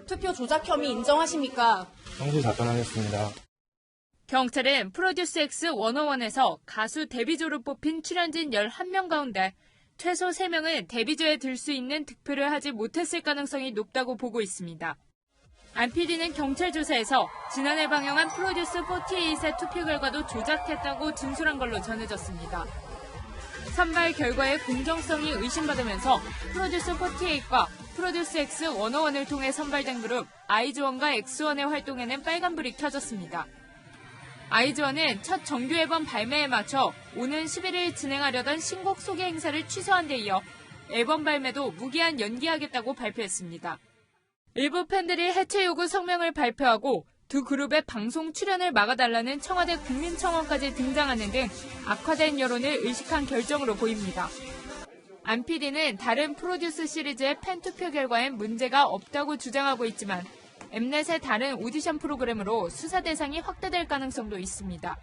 Speaker 17: 투표 조작 혐의 인정하십니까?
Speaker 18: 형사 답변하겠습니다.
Speaker 11: 경찰은 프로듀스 X101에서 가수 데뷔조로 뽑힌 출연진 11명 가운데 최소 3명은 데뷔조에 들 수 있는 득표를 하지 못했을 가능성이 높다고 보고 있습니다. 안 PD는 경찰 조사에서 지난해 방영한 프로듀스 48의 투표 결과도 조작했다고 진술한 걸로 전해졌습니다. 선발 결과의 공정성이 의심받으면서 프로듀스 48과 프로듀스 X101을 통해 선발된 그룹 아이즈원과 X1의 활동에는 빨간불이 켜졌습니다. 아이즈원은 첫 정규 앨범 발매에 맞춰 오는 11일 진행하려던 신곡 소개 행사를 취소한 데 이어 앨범 발매도 무기한 연기하겠다고 발표했습니다. 일부 팬들이 해체 요구 성명을 발표하고 두 그룹의 방송 출연을 막아달라는 청와대 국민청원까지 등장하는 등 악화된 여론을 의식한 결정으로 보입니다. 안 PD는 다른 프로듀스 시리즈의 팬투표 결과엔 문제가 없다고 주장하고 있지만 엠넷의 다른 오디션 프로그램으로 수사 대상이 확대될 가능성도 있습니다.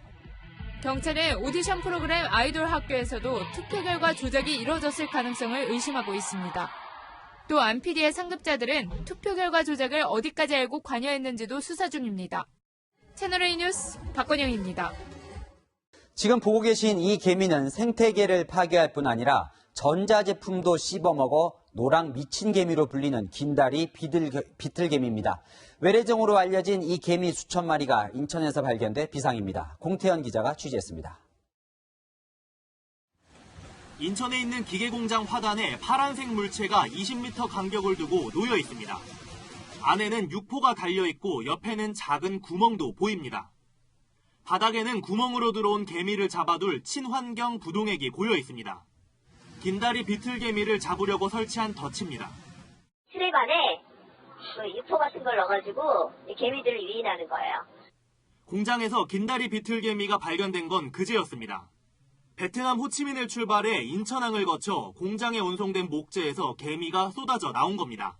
Speaker 11: 경찰은 오디션 프로그램 아이돌 학교에서도 투표 결과 조작이 이뤄졌을 가능성을 의심하고 있습니다. 또 안 PD의 상급자들은 투표 결과 조작을 어디까지 알고 관여했는지도 수사 중입니다. 채널A 뉴스 박건영입니다.
Speaker 3: 지금 보고 계신 이 개미는 생태계를 파괴할 뿐 아니라 전자제품도 씹어먹어 노랑 미친 개미로 불리는 긴다리 비틀개미입니다. 외래종으로 알려진 이 개미 수천 마리가 인천에서 발견돼 비상입니다. 공태현 기자가 취재했습니다.
Speaker 19: 인천에 있는 기계공장 화단에 파란색 물체가 20m 간격을 두고 놓여 있습니다. 안에는 육포가 달려있고 옆에는 작은 구멍도 보입니다. 바닥에는 구멍으로 들어온 개미를 잡아둘 친환경 부동액이 고여 있습니다. 긴다리 비틀개미를 잡으려고 설치한 덫입니다.
Speaker 10: 트랩 안에 육포 같은 걸 넣어가지고 개미들을 유인하는 거예요.
Speaker 19: 공장에서 긴다리 비틀개미가 발견된 건 그제였습니다. 베트남 호치민을 출발해 인천항을 거쳐 공장에 운송된 목재에서 개미가 쏟아져 나온 겁니다.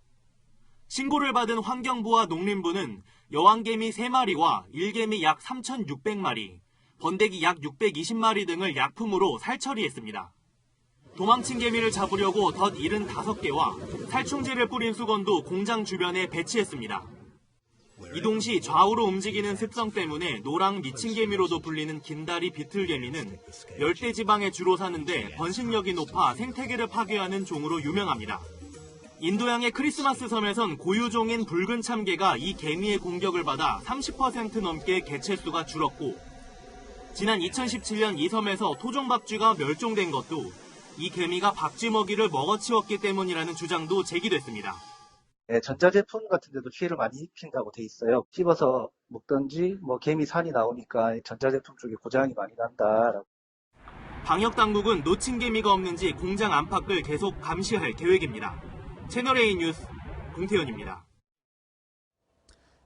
Speaker 19: 신고를 받은 환경부와 농림부는 여왕개미 3마리와 일개미 약 3,600마리, 번데기 약 620마리 등을 약품으로 살처리했습니다. 도망친 개미를 잡으려고 덫 75개와 살충제를 뿌린 수건도 공장 주변에 배치했습니다. 이동 시 좌우로 움직이는 습성 때문에 노랑 미친개미로도 불리는 긴다리 비틀개미는 열대지방에 주로 사는데 번식력이 높아 생태계를 파괴하는 종으로 유명합니다. 인도양의 크리스마스 섬에선 고유종인 붉은 참개가 이 개미의 공격을 받아 30% 넘게 개체수가 줄었고, 지난 2017년 이 섬에서 토종박쥐가 멸종된 것도 이 개미가 박쥐 먹이를 먹어치웠기 때문이라는 주장도 제기됐습니다.
Speaker 18: 전자제품 같은 데도 피해를 많이 입힌다고 돼 있어요. 씹어서 먹든지 개미 산이 나오니까 전자제품 쪽에 고장이 많이 난다라고.
Speaker 19: 방역당국은 놓친 개미가 없는지 공장 안팎을 계속 감시할 계획입니다. 채널A 뉴스 공태현입니다.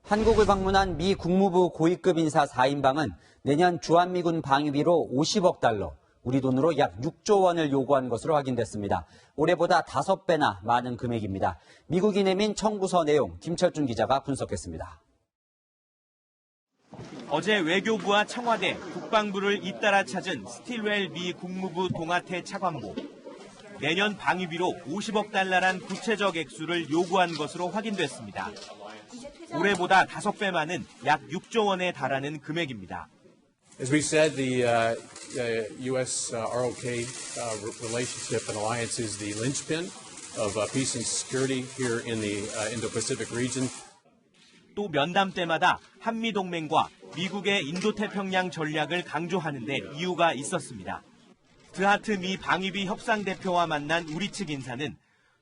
Speaker 3: 한국을 방문한 미 국무부 고위급 인사 4인방은 내년 주한미군 방위비로 50억 달러, 우리 돈으로 약 6조 원을 요구한 것으로 확인됐습니다. 올해보다 5배나 많은 금액입니다. 미국이 내민 청구서 내용 김철준 기자가 분석했습니다.
Speaker 20: 어제 외교부와 청와대, 국방부를 잇따라 찾은 스틸웰 미 국무부 동아태 차관보. 내년 방위비로 50억 달러란 구체적 액수를 요구한 것으로 확인됐습니다. 올해보다 5배 많은 약 6조 원에 달하는 금액입니다.
Speaker 21: As we said, the U.S. ROK relationship and alliance is the linchpin of peace and security here in the Indo-Pacific region.
Speaker 20: 또 면담 때마다 한미동맹과 미국의 인도태평양 전략을 강조하는 데 이유가 있었습니다. 드하트 미 방위비 협상 대표와 만난 우리 측 인사는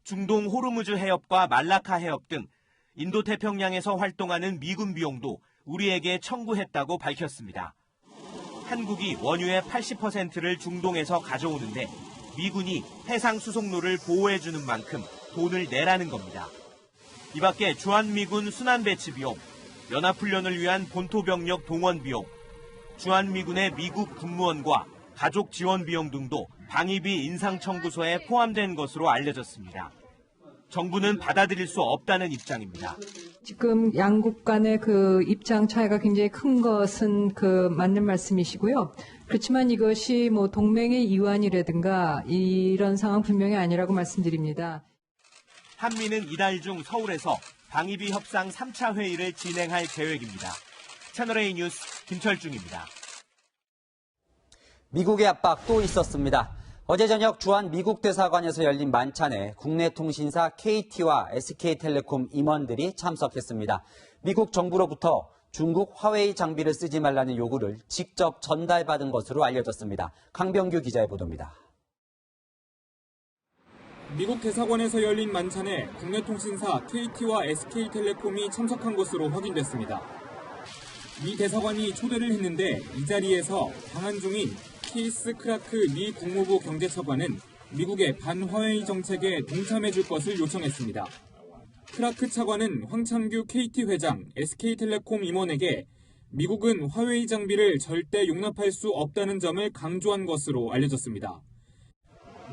Speaker 20: 중동 호르무즈 해협과 말라카 해협 등 인도태평양에서 활동하는 미군 비용도 우리에게 청구했다고 밝혔습니다. 한국이 원유의 80%를 중동에서 가져오는데 미군이 해상 수송로를 보호해주는 만큼 돈을 내라는 겁니다. 이 밖에 주한미군 순환배치 비용, 연합훈련을 위한 본토병력 동원 비용, 주한미군의 미국 군무원과 가족 지원 비용 등도 방위비 인상 청구서에 포함된 것으로 알려졌습니다. 정부는 받아들일 수 없다는 입장입니다.
Speaker 22: 지금 양국 간의 입장 차이가 굉장히 큰 것은 맞는 말씀이시고요. 그렇지만 이것이 동맹의 이완이라든가 이런 상황 분명히 아니라고 말씀드립니다.
Speaker 20: 한미는 이달 중 서울에서 방위비 협상 3차 회의를 진행할 계획입니다. 채널A 뉴스 김철중입니다.
Speaker 3: 미국의 압박 또 있었습니다. 어제 저녁 주한 미국 대사관에서 열린 만찬에 국내 통신사 KT와 SK텔레콤 임원들이 참석했습니다. 미국 정부로부터 중국 화웨이 장비를 쓰지 말라는 요구를 직접 전달받은 것으로 알려졌습니다. 강병규 기자의 보도입니다.
Speaker 13: 미국 대사관에서 열린 만찬에 국내 통신사 KT와 SK텔레콤이 참석한 것으로 확인됐습니다. 미 대사관이 초대를 했는데 이 자리에서 방한 중인 케이스 크라크 미 국무부 경제처관은 미국의 반화웨이 정책에 동참해줄 것을 요청했습니다. 크라크 차관은 황창규 KT 회장, SK텔레콤 임원에게 미국은 화웨이 장비를 절대 용납할 수 없다는 점을 강조한 것으로 알려졌습니다.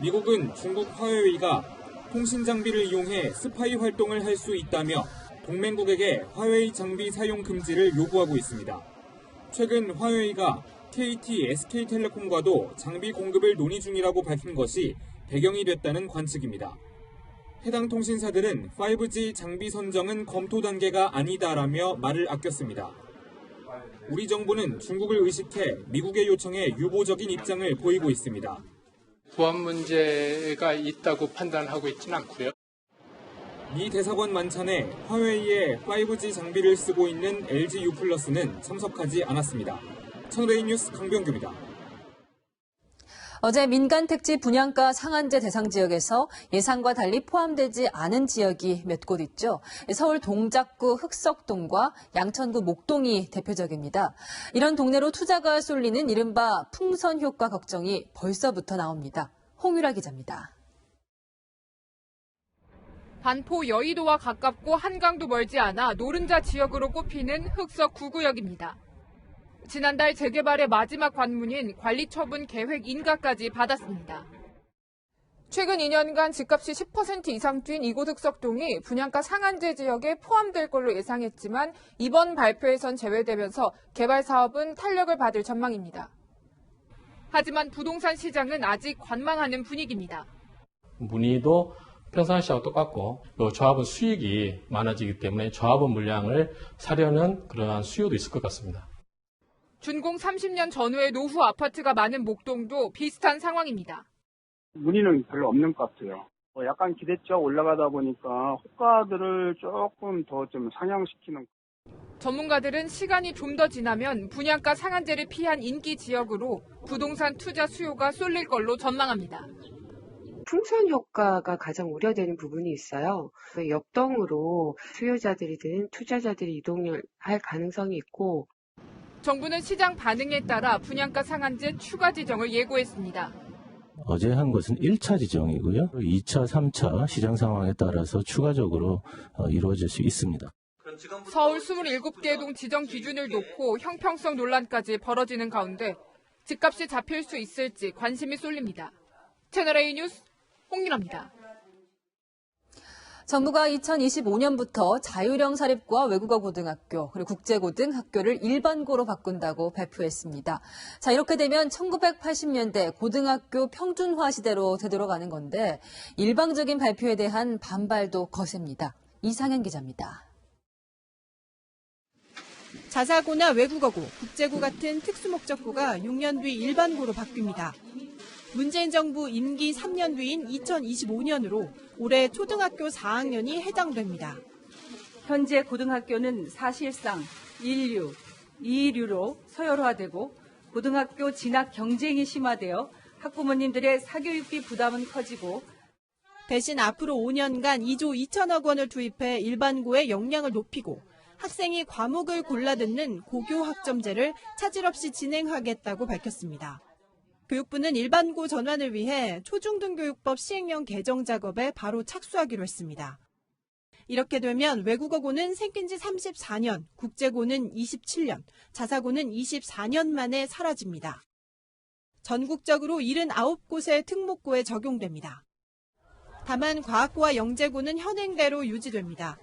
Speaker 13: 미국은 중국 화웨이가 통신 장비를 이용해 스파이 활동을 할 수 있다며 동맹국에게 화웨이 장비 사용 금지를 요구하고 있습니다. 최근 화웨이가 KT, SK텔레콤과도 장비 공급을 논의 중이라고 밝힌 것이 배경이 됐다는 관측입니다. 해당 통신사들은 5G 장비 선정은 검토 단계가 아니다라며 말을 아꼈습니다. 우리 정부는 중국을 의식해 미국의 요청에 유보적인 입장을 보이고 있습니다.
Speaker 24: 보안 문제가 있다고 판단하고 있지는 않고요.
Speaker 13: 미 대사관 만찬에 화웨이의 5G 장비를 쓰고 있는 LG U+는 참석하지 않았습니다. 채널A 뉴스 강병규입니다.
Speaker 1: 어제 민간 택지 분양가 상한제 대상 지역에서 예상과 달리 포함되지 않은 지역이 몇 곳 있죠. 서울 동작구 흑석동과 양천구 목동이 대표적입니다. 이런 동네로 투자가 쏠리는 이른바 풍선 효과 걱정이 벌써부터 나옵니다. 홍유라 기자입니다.
Speaker 11: 반포 여의도와 가깝고 한강도 멀지 않아 노른자 지역으로 꼽히는 흑석 9구역입니다. 지난달 재개발의 마지막 관문인 관리처분 계획 인가까지 받았습니다.
Speaker 2: 최근 2년간 집값이 10% 이상 뛴 이고득석동이 분양가 상한제 지역에 포함될 걸로 예상했지만 이번 발표에선 제외되면서 개발 사업은 탄력을 받을 전망입니다. 하지만 부동산 시장은 아직 관망하는 분위기입니다.
Speaker 4: 문의도 평상시하고 똑같고 또 조합원 수익이 많아지기 때문에 조합원 물량을 사려는 그러한 수요도 있을 것 같습니다.
Speaker 2: 준공 30년 전후의 노후 아파트가 많은 목동도 비슷한 상황입니다.
Speaker 5: 문의는 별로 없는 것 같아요. 약간 기대치가 올라가다 보니까 호가들을 조금 더 좀 상향시키는.
Speaker 2: 전문가들은 시간이 좀 더 지나면 분양가 상한제를 피한 인기 지역으로 부동산 투자 수요가 쏠릴 걸로 전망합니다.
Speaker 23: 풍선 효과가 가장 우려되는 부분이 있어요. 역동으로 수요자들이든 투자자들이 이동을 할 가능성이 있고
Speaker 2: 정부는 시장 반응에 따라 분양가 상한제 추가 지정을 예고했습니다.
Speaker 25: 어제 한 것은 1차 지정이고요. 2차, 3차 시장 상황에 따라서 추가적으로 이루어질 수 있습니다.
Speaker 2: 서울 27개 동 지정 기준을 놓고 형평성 논란까지 벌어지는 가운데 집값이 잡힐 수 있을지 관심이 쏠립니다. 채널A 뉴스 홍윤아입니다.
Speaker 1: 정부가 2025년부터 자율형 사립과 외국어 고등학교 그리고 국제고등학교를 일반고로 바꾼다고 발표했습니다. 자, 이렇게 되면 1980년대 고등학교 평준화 시대로 되돌아가는 건데 일방적인 발표에 대한 반발도 거셉니다. 이상현 기자입니다.
Speaker 26: 자사고나 외국어고, 국제고 같은 특수목적고가 6년 뒤 일반고로 바뀝니다. 문재인 정부 임기 3년 뒤인 2025년으로 올해 초등학교 4학년이 해당됩니다.
Speaker 27: 현재 고등학교는 사실상 1류, 2류로 서열화되고 고등학교 진학 경쟁이 심화되어 학부모님들의 사교육비 부담은 커지고
Speaker 26: 대신 앞으로 5년간 2조 2천억 원을 투입해 일반고의 역량을 높이고 학생이 과목을 골라 듣는 고교 학점제를 차질 없이 진행하겠다고 밝혔습니다. 교육부는 일반고 전환을 위해 초중등교육법 시행령 개정 작업에 바로 착수하기로 했습니다. 이렇게 되면 외국어고는 생긴 지 34년, 국제고는 27년, 자사고는 24년 만에 사라집니다. 전국적으로 79곳의 특목고에 적용됩니다. 다만 과학고와 영재고는 현행대로 유지됩니다.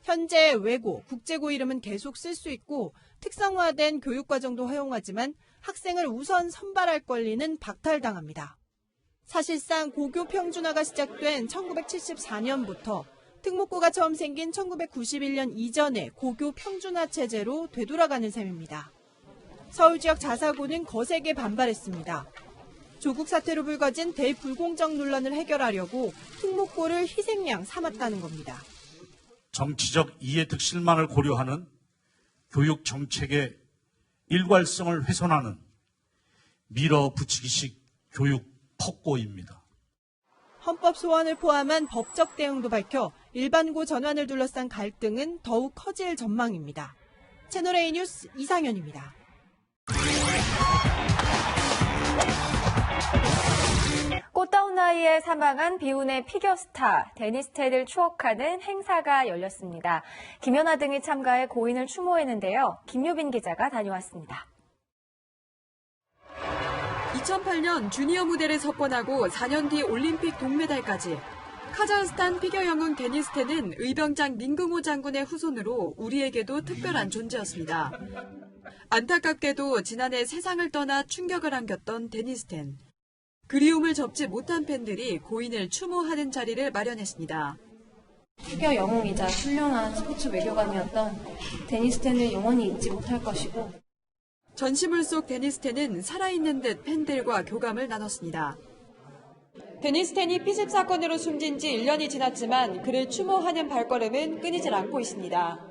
Speaker 26: 현재 외고, 국제고 이름은 계속 쓸 수 있고 특성화된 교육과정도 허용하지만 학생을 우선 선발할 권리는 박탈당합니다. 사실상 고교 평준화가 시작된 1974년부터 특목고가 처음 생긴 1991년 이전의 고교 평준화 체제로 되돌아가는 셈입니다. 서울 지역 자사고는 거세게 반발했습니다. 조국 사태로 불거진 대불공정 논란을 해결하려고 특목고를 희생양 삼았다는 겁니다.
Speaker 28: 정치적 이해득실만을 고려하는 교육 정책의 일괄성을 훼손하는 밀어붙이기식 교육 폭고입니다.
Speaker 26: 헌법 소원을 포함한 법적 대응도 밝혀 일반고 전환을 둘러싼 갈등은 더욱 커질 전망입니다. 채널A 뉴스 이상현입니다.
Speaker 29: 꽃다운 나이에 사망한 비운의 피겨스타 데니스 테드를 추억하는 행사가 열렸습니다. 김연아 등이 참가해 고인을 추모했는데요. 김유빈 기자가 다녀왔습니다.
Speaker 30: 2008년 주니어 무대를 석권하고 4년 뒤 올림픽 동메달까지. 카자흐스탄 피겨 영웅 데니스 테는 의병장 민궁호 장군의 후손으로 우리에게도 특별한 존재였습니다. 안타깝게도 지난해 세상을 떠나 충격을 안겼던 데니스 텐. 그리움을 접지 못한 팬들이 고인을 추모하는 자리를 마련했습니다.
Speaker 29: 피겨 영웅이자 훌륭한 스포츠 외교관이었던 데니스 텐을 영원히 잊지 못할 것이고
Speaker 30: 전시물 속 데니스 텐은 살아있는 듯 팬들과 교감을 나눴습니다. 데니스 텐이 피습 사건으로 숨진 지 1년이 지났지만 그를 추모하는 발걸음은 끊이질 않고 있습니다.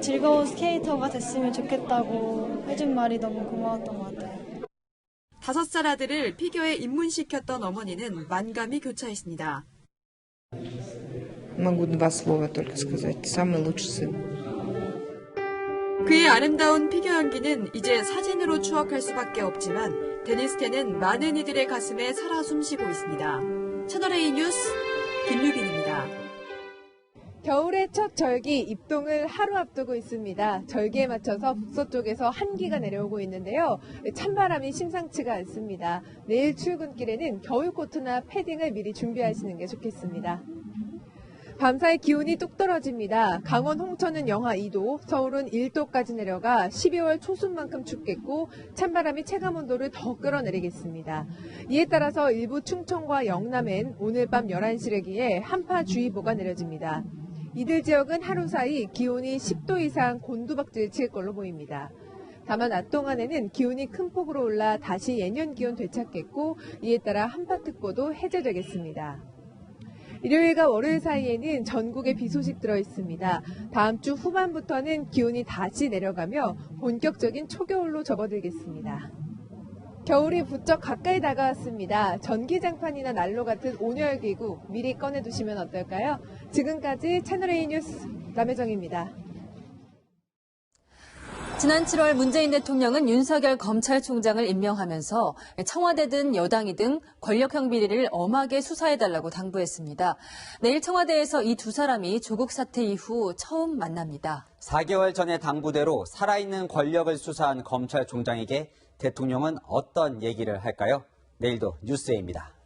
Speaker 31: 즐거운 스케이터가 됐으면 좋겠다고 해준 말이 너무 고마웠던 것 같아요.
Speaker 30: 5살 아들을 피겨에 입문시켰던 어머니는 만감이 교차했습니다. 그의 아름다운 피겨 연기는 이제 사진으로 추억할 수밖에 없지만 데니스 텐은 많은 이들의 가슴에 살아 숨쉬고 있습니다. 채널A 뉴스 김유빈입니다.
Speaker 6: 겨울의 첫 절기 입동을 하루 앞두고 있습니다. 절기에 맞춰서 북서쪽에서 한기가 내려오고 있는데요. 찬바람이 심상치가 않습니다. 내일 출근길에는 겨울코트나 패딩을 미리 준비하시는 게 좋겠습니다. 밤사이 기온이 뚝 떨어집니다. 강원 홍천은 영하 2도, 서울은 1도까지 내려가 12월 초순만큼 춥겠고 찬바람이 체감온도를 더 끌어내리겠습니다. 이에 따라서 일부 충청과 영남엔 오늘 밤 11시래기에 한파주의보가 내려집니다. 이들 지역은 하루 사이 기온이 10도 이상 곤두박질 칠 걸로 보입니다. 다만 낮 동안에는 기온이 큰 폭으로 올라 다시 예년 기온 되찾겠고 이에 따라 한파특보도 해제되겠습니다. 일요일과 월요일 사이에는 전국에 비 소식 들어있습니다. 다음 주 후반부터는 기온이 다시 내려가며 본격적인 초겨울로 접어들겠습니다. 겨울이 부쩍 가까이 다가왔습니다. 전기장판이나 난로 같은 온열기구 미리 꺼내두시면 어떨까요? 지금까지 채널A 뉴스 남혜정입니다.
Speaker 1: 지난 7월 문재인 대통령은 윤석열 검찰총장을 임명하면서 청와대든 여당이든 권력형 비리를 엄하게 수사해달라고 당부했습니다. 내일 청와대에서 이 두 사람이 조국 사태 이후 처음 만납니다.
Speaker 3: 4개월 전의 당부대로 살아있는 권력을 수사한 검찰총장에게 대통령은 어떤 얘기를 할까요? 내일도 뉴스에입니다.